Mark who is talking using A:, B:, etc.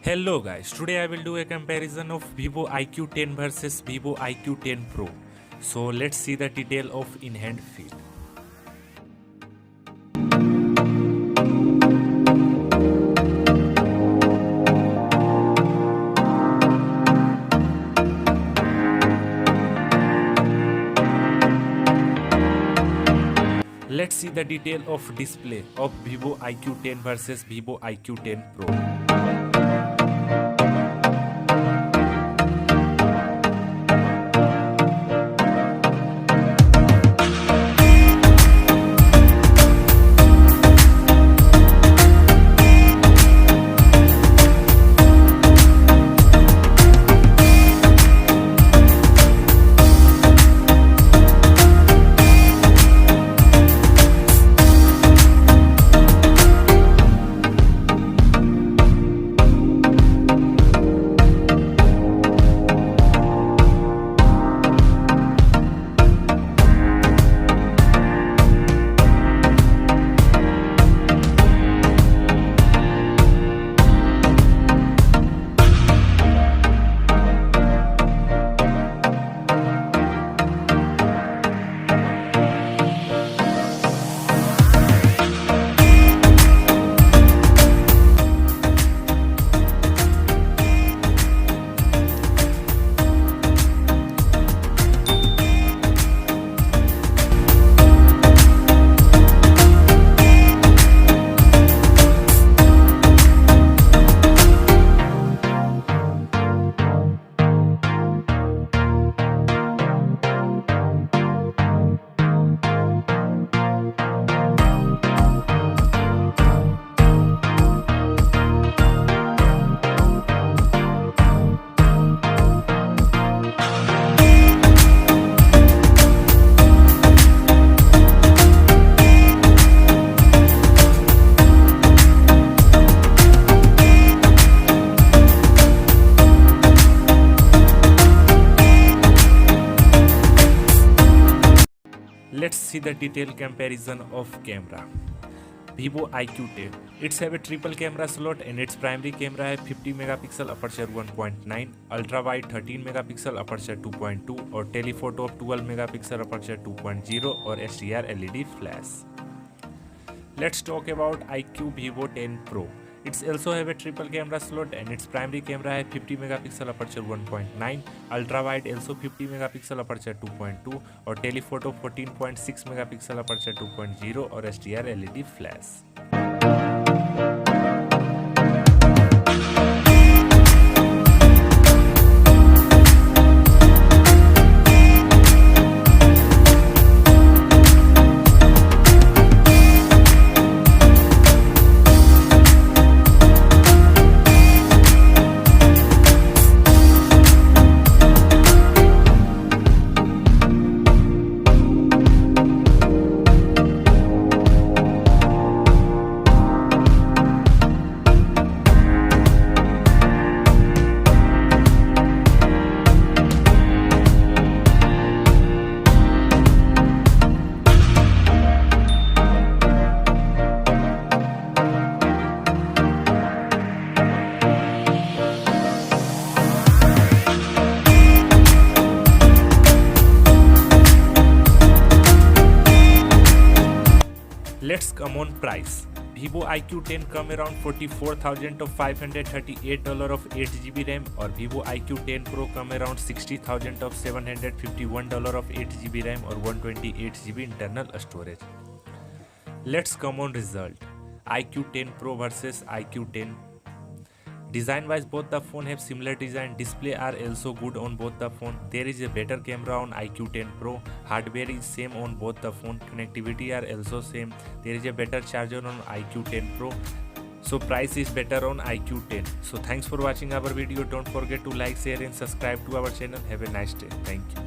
A: Hello guys, today I will do a comparison of Vivo Iqoo 10 versus Vivo Iqoo 10 Pro. So let's see the detail of in-hand feel. Let's see the detail of display of Vivo Iqoo 10 versus Vivo Iqoo 10 Pro. Let's see the detailed comparison of camera. Vivo Iqoo 10. It's have a triple camera slot and its primary camera है 50 megapixel aperture 1.9, ultra wide 13 megapixel aperture 2.2 और telephoto of 12 megapixel aperture 2.0 और HDR LED flash. Let's talk about Iqoo Vivo 10 Pro. It's also have a triple camera slot and its primary camera है 50 megapixel aperture 1.9, ultra wide also 50 megapixel aperture 2.2 और telephoto 14.6 megapixel aperture 2.0 और HDR LED flash. Let's come on price. Vivo Iqoo 10 come around $44,000 to $538 of 8GB RAM और Vivo Iqoo 10 Pro come around $60,000 of $751 of 8GB RAM और 128GB internal storage. Let's come on result. Iqoo 10 Pro versus Iqoo 10. Design wise both the phone have similar design, display are also good on both the phone. There is a better camera on Iqoo 10 Pro, hardware is same on both the phone, connectivity are also same. There is a better charger on Iqoo 10 Pro. So price is better on Iqoo 10. So thanks for watching our video. Don't forget to like, share and subscribe to our channel. Have a nice day. Thank you.